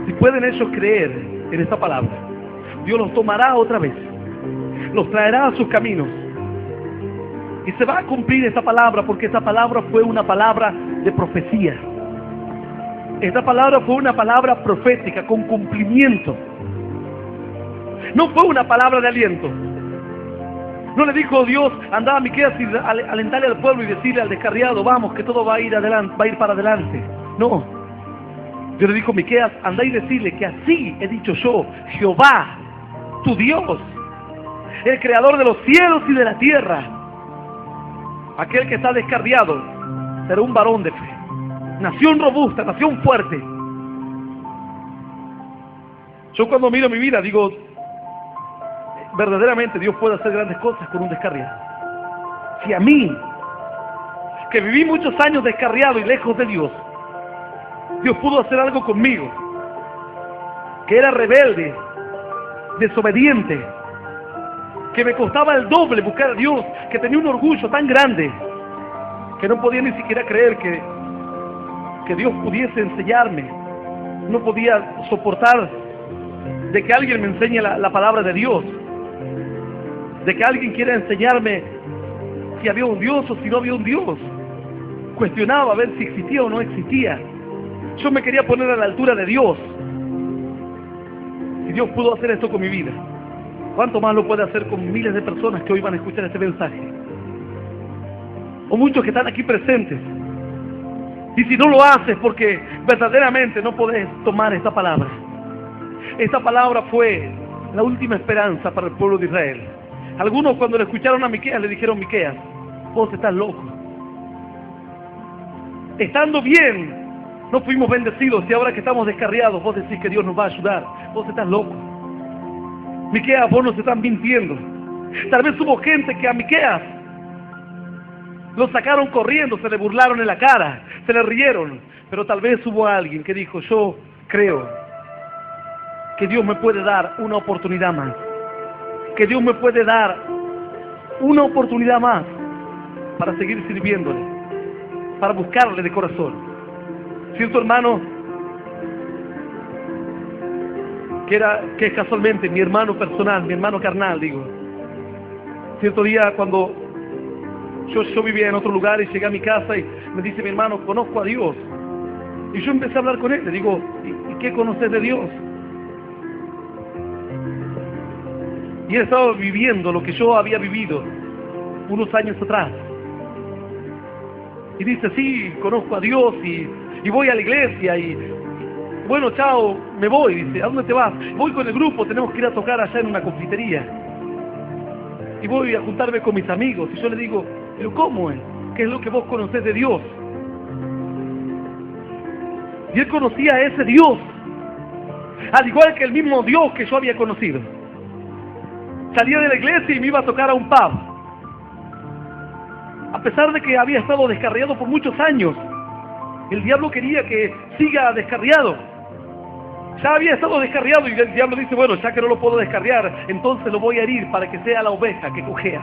Si pueden ellos creer en esta palabra, Dios los tomará otra vez, los traerá a sus caminos, y se va a cumplir esta palabra, porque esta palabra fue una palabra de profecía. Esta palabra fue una palabra profética con cumplimiento. No fue una palabra de aliento. No le dijo Dios, anda a Miqueas y alentarle al pueblo y decirle al descarriado, vamos, que todo va a ir adelante, va a ir para adelante. No. Dios le dijo, Miqueas, anda y decirle que así he dicho yo, Jehová, tu Dios, el creador de los cielos y de la tierra. Aquel que está descarriado será un varón de fe. Nación robusta, nación fuerte. Yo cuando miro mi vida digo, verdaderamente Dios puede hacer grandes cosas con un descarriado. Si a mí, que viví muchos años descarriado y lejos de Dios, Dios pudo hacer algo conmigo, que era rebelde, desobediente, que me costaba el doble buscar a Dios, que tenía un orgullo tan grande, que no podía ni siquiera creer que Dios pudiese enseñarme. No podía soportar de que alguien me enseñe la palabra de Dios, de que alguien quiera enseñarme si había un Dios o si no había un Dios. Cuestionaba a ver si existía o no existía. Yo me quería poner a la altura de Dios. Y Dios pudo hacer esto con mi vida, ¿cuánto más lo puede hacer con miles de personas que hoy van a escuchar este mensaje? O muchos que están aquí presentes. Y si no lo haces porque verdaderamente no podés tomar esta palabra. Esta palabra fue la última esperanza para el pueblo de Israel. Algunos cuando le escucharon a Miqueas le dijeron, Miqueas, vos estás loco. Estando bien, no fuimos bendecidos, y ahora que estamos descarriados, vos decís que Dios nos va a ayudar. Vos estás loco. Miqueas, vos nos están mintiendo. Tal vez hubo gente que a Miqueas lo sacaron corriendo, se le burlaron en la cara, se le rieron, pero tal vez hubo alguien que dijo, yo creo que Dios me puede dar una oportunidad más, que Dios me puede dar una oportunidad más para seguir sirviéndole, para buscarle de corazón. ¿Cierto, hermano? Que es casualmente mi hermano personal, mi hermano carnal, digo. Cierto día cuando yo vivía en otro lugar y llegué a mi casa y me dice mi hermano, conozco a Dios. Y yo empecé a hablar con él, le digo, ¿y qué conoces de Dios? Y él estaba viviendo lo que yo había vivido unos años atrás. Y dice, sí, conozco a Dios y voy a la iglesia y bueno, chao, me voy. Dice, ¿a dónde te vas? Voy con el grupo, tenemos que ir a tocar allá en una confitería. Y voy a juntarme con mis amigos. Y yo le digo, ¿pero cómo es? ¿Qué es lo que vos conocés de Dios? Y él conocía a ese Dios, al igual que el mismo Dios que yo había conocido. Salía de la iglesia y me iba a tocar a un pub. A pesar de que había estado descarriado por muchos años, el diablo quería que siga descarriado. Ya había estado descarriado y el diablo dice, bueno, ya que no lo puedo descarriar, entonces lo voy a herir para que sea la oveja que cojea.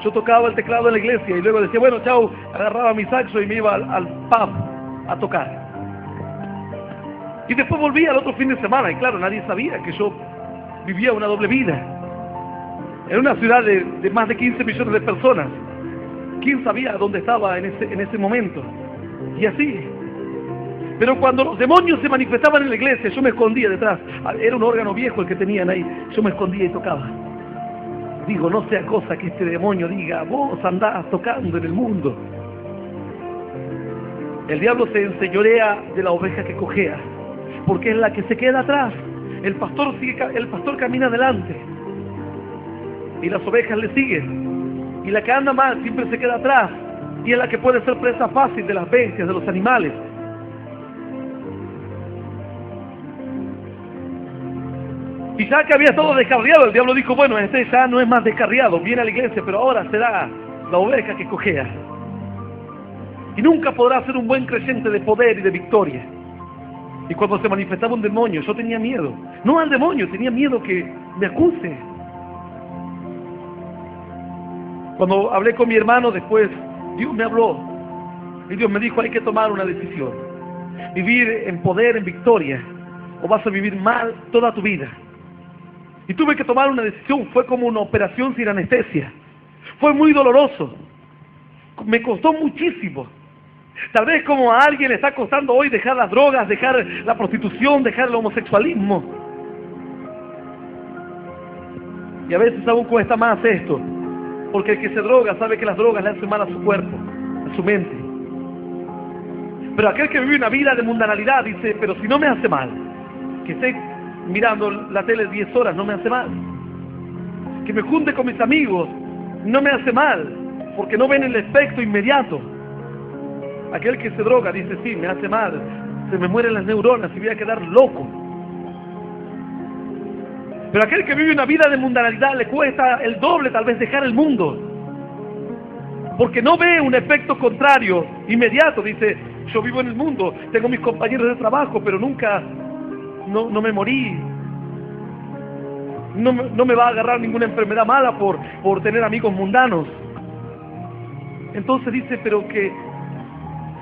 Yo tocaba el teclado en la iglesia y luego decía, bueno, chao, agarraba mi saxo y me iba al pub a tocar. Y después volvía al otro fin de semana y claro, nadie sabía que yo vivía una doble vida. En una ciudad de más de 15 millones de personas. ¿Quién sabía dónde estaba en ese momento? Y así. Pero cuando los demonios se manifestaban en la iglesia, yo me escondía detrás. Era un órgano viejo el que tenían ahí. Yo me escondía y tocaba. Digo, no sea cosa que este demonio diga, vos andás tocando en el mundo. El diablo se enseñorea de la oveja que cojea, porque es la que se queda atrás. El pastor camina adelante y las ovejas le siguen. Y la que anda mal siempre se queda atrás y es la que puede ser presa fácil de las bestias, de los animales. Y ya que había estado descarriado, el diablo dijo, bueno, este ya no es más descarriado, viene a la iglesia, pero ahora será la oveja que cojea. Y nunca podrá ser un buen creyente de poder y de victoria. Y cuando se manifestaba un demonio, yo tenía miedo. No al demonio, tenía miedo que me acuse. Cuando hablé con mi hermano después, Dios me habló. Y Dios me dijo, hay que tomar una decisión. Vivir en poder, en victoria, o vas a vivir mal toda tu vida. Y tuve que tomar una decisión, fue como una operación sin anestesia. Fue muy doloroso. Me costó muchísimo. Tal vez como a alguien le está costando hoy dejar las drogas, dejar la prostitución, dejar el homosexualismo. Y a veces aún cuesta más esto, porque el que se droga sabe que las drogas le hacen mal a su cuerpo, a su mente. Pero aquel que vive una vida de mundanalidad dice, pero si no me hace mal, que esté mirando la tele 10 horas no me hace mal. Que me junte con mis amigos no me hace mal, porque no ven el efecto inmediato. Aquel que se droga dice, sí, me hace mal, se me mueren las neuronas y voy a quedar loco. Pero aquel que vive una vida de mundanalidad le cuesta el doble tal vez dejar el mundo, porque no ve un efecto contrario inmediato. Dice, yo vivo en el mundo, tengo mis compañeros de trabajo, pero nunca, no me morí. No me va a agarrar ninguna enfermedad mala por tener amigos mundanos. Entonces dice, pero que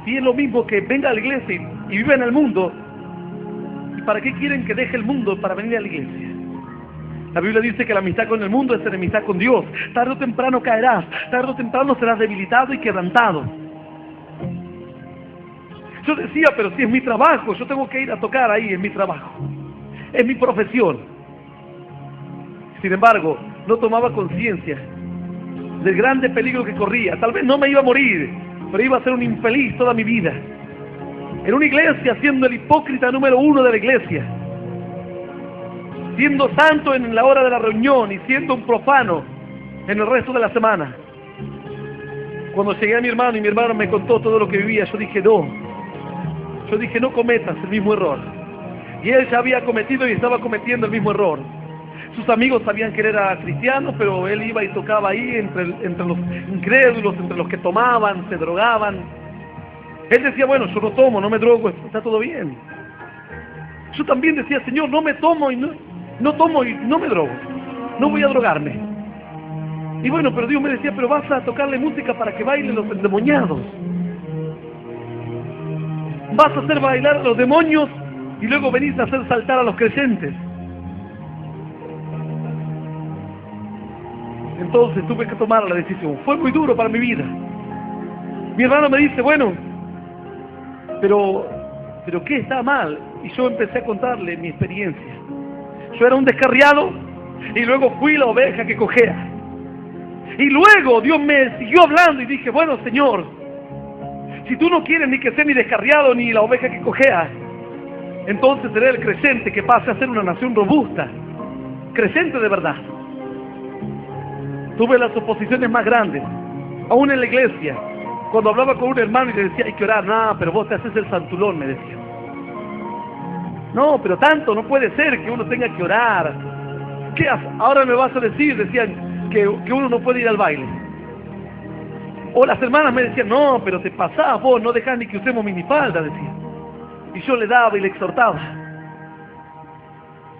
si es lo mismo que venga a la iglesia y viva en el mundo, ¿y para qué quieren que deje el mundo para venir a la iglesia? La Biblia dice que la amistad con el mundo es enemistad con Dios. Tarde o temprano caerás, tarde o temprano serás debilitado y quebrantado. Yo decía, pero si es mi trabajo, yo tengo que ir a tocar ahí, es mi trabajo, es mi profesión. Sin embargo, no tomaba conciencia del grande peligro que corría. Tal vez no me iba a morir, pero iba a ser un infeliz toda mi vida. En una iglesia, siendo el hipócrita número 1 de la iglesia, siendo santo en la hora de la reunión y siendo un profano en el resto de la semana. Cuando llegué a mi hermano y mi hermano me contó todo lo que vivía, yo dije, no cometas el mismo error. Y él ya había cometido y estaba cometiendo el mismo error. Sus amigos sabían que él era cristiano, pero él iba y tocaba ahí entre los incrédulos, entre los que tomaban, se drogaban. Él decía, bueno, yo no tomo, no me drogo, está todo bien. Yo también decía, Señor, no me tomo y no tomo y no me drogo, no voy a drogarme. Y bueno, pero Dios me decía, pero vas a tocarle música para que bailen los endemoniados. Vas a hacer bailar a los demonios y luego venís a hacer saltar a los creyentes. Entonces tuve que tomar la decisión. Fue muy duro para mi vida. Mi hermano me dice, bueno, pero ¿qué está mal? Y yo empecé a contarle mi experiencia. Yo era un descarriado y luego fui la oveja que cojea. Y luego Dios me siguió hablando y dije, bueno, Señor, si tú no quieres ni que sea ni descarriado ni la oveja que cojea, entonces seré el creyente que pase a ser una nación robusta, creyente de verdad. Tuve las oposiciones más grandes, aún en la iglesia. Cuando hablaba con un hermano y le decía, hay que orar, no, pero vos te haces el santulón, me decía. No, pero tanto no puede ser que uno tenga que orar. ¿Qué ahora me vas a decir? Decían que uno no puede ir al baile. O las hermanas me decían, no, pero te pasás vos, no dejás ni que usemos minifalda, decían. Y yo le daba y le exhortaba.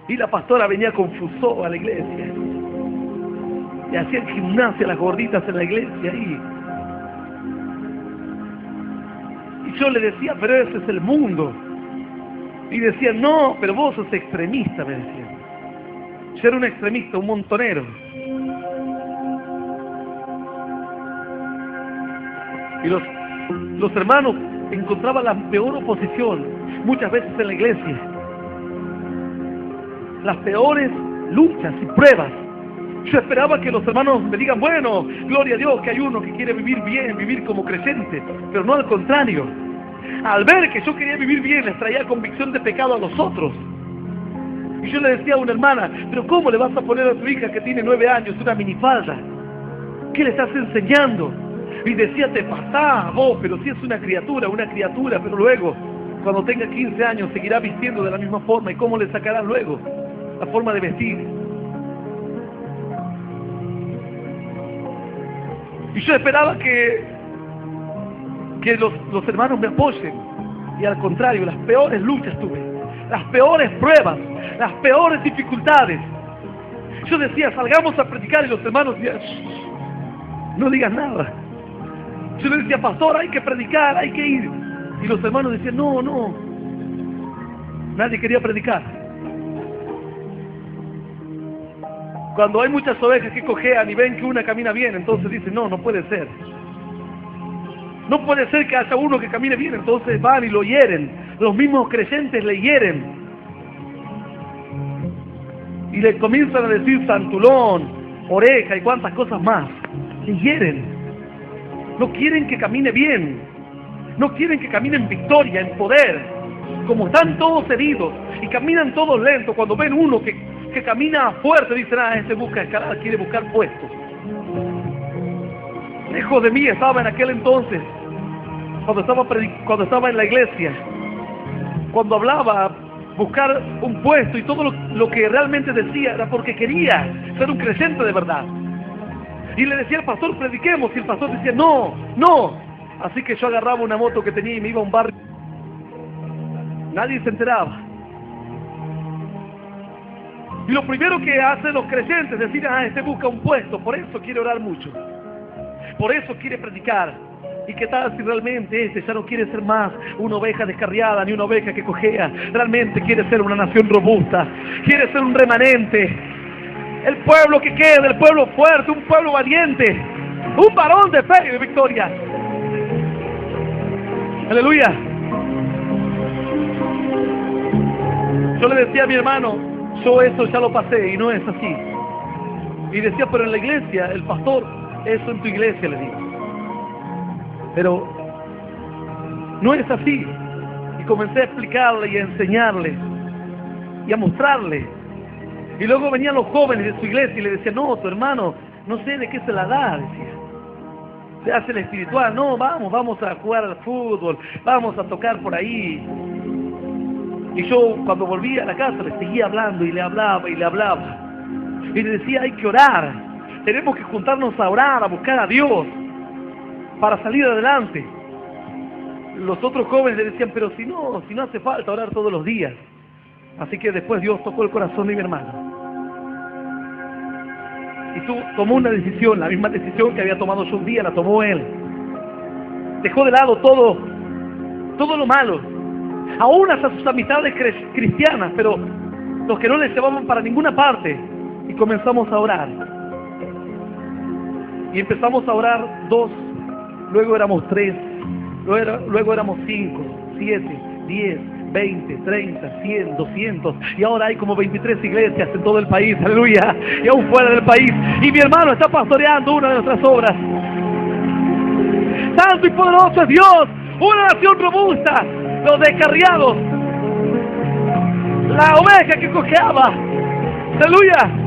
Y la pastora venía confuso a la iglesia. Y hacían gimnasia las gorditas en la iglesia ahí. Y yo le decía, pero ese es el mundo. Y decían, no, pero vos sos extremista, me decían. Yo era un extremista, un montonero. Y los hermanos encontraban la peor oposición, muchas veces en la iglesia. Las peores luchas y pruebas. Yo esperaba que los hermanos me digan, bueno, gloria a Dios que hay uno que quiere vivir bien, vivir como creyente, pero no al contrario. Al ver que yo quería vivir bien, les traía convicción de pecado a los otros. Y yo le decía a una hermana, pero ¿cómo le vas a poner a tu hija que tiene 9 años una minifalda? ¿Qué le estás enseñando? Y decía, te pasás vos, pero si es una criatura, pero luego, cuando tenga 15 años, seguirá vistiendo de la misma forma. ¿Y cómo le sacarán luego la forma de vestir. Y yo esperaba que los hermanos me apoyen. Y al contrario, las peores luchas tuve, las peores pruebas, las peores dificultades. Yo decía, salgamos a predicar, y los hermanos decían, no digas nada. Yo le decía, pastor, hay que predicar, hay que ir. Y los hermanos decían, no. Nadie quería predicar. Cuando hay muchas ovejas que cojean y ven que una camina bien, entonces dicen, no puede ser. No puede ser que haya uno que camine bien, entonces van y lo hieren. Los mismos creyentes le hieren. Y le comienzan a decir santulón, oreja y cuantas cosas más. Le hieren. No quieren que camine bien. No quieren que camine en victoria, en poder. Como están todos heridos y caminan todos lentos, cuando ven uno que camina fuerte, dicen, ese busca escalar, quiere buscar puestos. Lejos de mí estaba en aquel entonces, cuando estaba en la iglesia, cuando hablaba, buscar un puesto, y todo lo que realmente decía era porque quería ser un creyente de verdad. Y le decía al pastor, prediquemos, y el pastor decía, no. Así que yo agarraba una moto que tenía y me iba a un barrio. Nadie se enteraba. Y lo primero que hacen los creyentes es decir, este busca un puesto, por eso quiere orar mucho, por eso quiere predicar. ¿Y qué tal si realmente ya no quiere ser más una oveja descarriada, ni una oveja que cojea? Realmente quiere ser una nación robusta, quiere ser un remanente, el pueblo que queda, el pueblo fuerte, un pueblo valiente, un varón de fe y de victoria. Aleluya. Yo le decía a mi hermano, yo eso ya lo pasé y no es así. Y decía, pero en la iglesia, el pastor, eso en tu iglesia, le digo. Pero no es así. Y comencé a explicarle y a enseñarle y a mostrarle. Y luego venían los jóvenes de su iglesia y le decían, no, tu hermano, no sé de qué se la da, decía. Se hace el espiritual, no, vamos a jugar al fútbol, vamos a tocar por ahí. Y yo cuando volví a la casa le seguía hablando y le hablaba. Y le decía, hay que orar, tenemos que juntarnos a orar, a buscar a Dios para salir adelante. Los otros jóvenes le decían, pero si no hace falta orar todos los días. Así que después Dios tocó el corazón de mi hermano. Y tomó una decisión, la misma decisión que había tomado yo un día, la tomó él. Dejó de lado todo lo malo, aún hasta sus amistades cristianas, pero los que no les llevaban para ninguna parte. Y comenzamos a orar. Y empezamos a orar 2, luego éramos 3, luego éramos 5, 7, 10, 20, 30, 100, 200, y ahora hay como 23 iglesias en todo el país, aleluya, y aún fuera del país. Y mi hermano está pastoreando una de nuestras obras. Santo y poderoso es Dios, una nación robusta, los descarriados, la oveja que cojeaba, aleluya.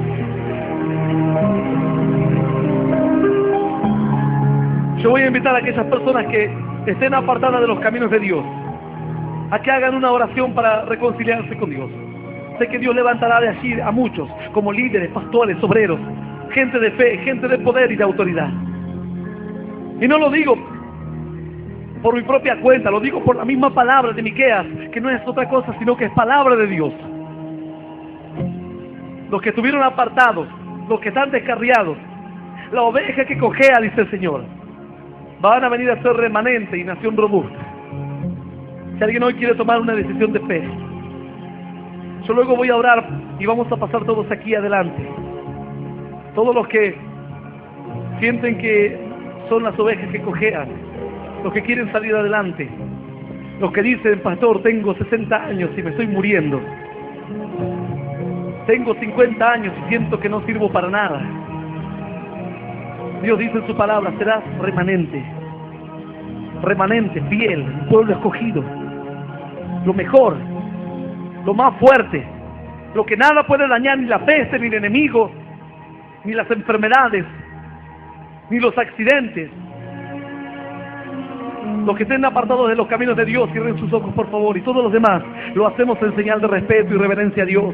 Yo voy a invitar a aquellas personas que estén apartadas de los caminos de Dios a que hagan una oración para reconciliarse con Dios. Sé que Dios levantará de allí a muchos como líderes, pastores, obreros, gente de fe, gente de poder y de autoridad. Y no lo digo por mi propia cuenta, lo digo por la misma palabra de Miqueas, que no es otra cosa sino que es palabra de Dios. Los que estuvieron apartados, los que están descarriados, la oveja que cojea, dice el Señor, van a venir a ser remanente y nación robusta. Si alguien hoy quiere tomar una decisión de fe, yo luego voy a orar y vamos a pasar todos aquí adelante. Todos los que sienten que son las ovejas que cojean, los que quieren salir adelante, los que dicen, pastor, tengo 60 años y me estoy muriendo, tengo 50 años y siento que no sirvo para nada. Dios dice en su palabra, serás remanente, fiel, un pueblo escogido, lo mejor, lo más fuerte, lo que nada puede dañar, ni la peste, ni el enemigo, ni las enfermedades, ni los accidentes. Los que estén apartados de los caminos de Dios, cierren sus ojos por favor, y todos los demás lo hacemos en señal de respeto y reverencia a Dios.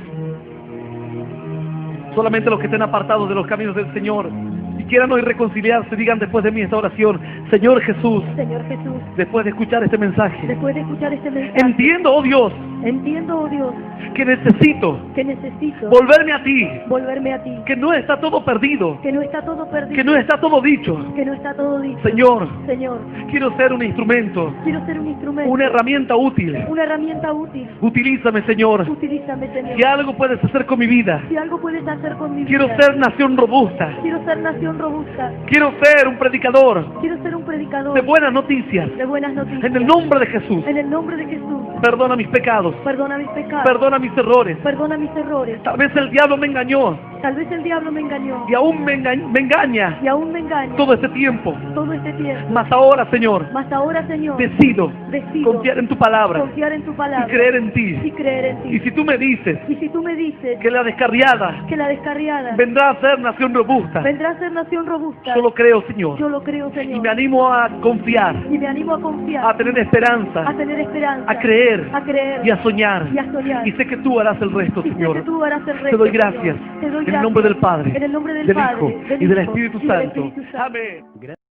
Solamente los que estén apartados de los caminos del Señor y quieran hoy reconciliarse, digan después de mí esta oración: Señor Jesús, Señor Jesús, después de escuchar este mensaje, después de escuchar este mensaje, entiendo, oh Dios, entiendo, oh Dios, que necesito que necesito volverme a ti, volverme a ti, que no está todo perdido, que no está todo perdido, que no está todo dicho. que no está todo dicho. Señor, Señor, quiero ser un instrumento, quiero ser un instrumento, una herramienta útil. una herramienta útil. Utilízame, Señor. Utilízame, Señor. Si algo puedes hacer con mi vida, Si algo puedes hacer con mi quiero vida, ser nación robusta. quiero ser nación robusta, Quiero ser un predicador quiero ser un predicador de buenas noticias. de buenas noticias. En el nombre de Jesús, En el nombre de Jesús, perdona mis pecados, perdona mis pecados, perdona mis errores. perdona mis errores. Tal vez el diablo me engañó Tal vez el diablo me engañó y aún me engaña y aún me engaña todo este tiempo. todo este tiempo. Mas ahora, Señor, Mas ahora, Señor, decido decido confiar en tu palabra confiar en tu y palabra creer en y ti. creer en Y ti. si tú me dices Y si tú me dices que la descarriada que la descarriada vendrá a ser nación robusta, vendrá a ser nación robusta, yo lo creo, Señor. yo lo creo, Y Señor. me animo a confiar, Y me animo a confiar, a tener esperanza, a tener esperanza, a creer a creer y a soñar. y a soñar. Y sé que tú harás el resto, Y sé que Señor. tú harás el Te resto, doy Señor. gracias Te doy en el gracias. nombre del Padre, En el nombre del del Padre, Hijo del y del Hijo Espíritu y del Santo. Espíritu Santo. Amén.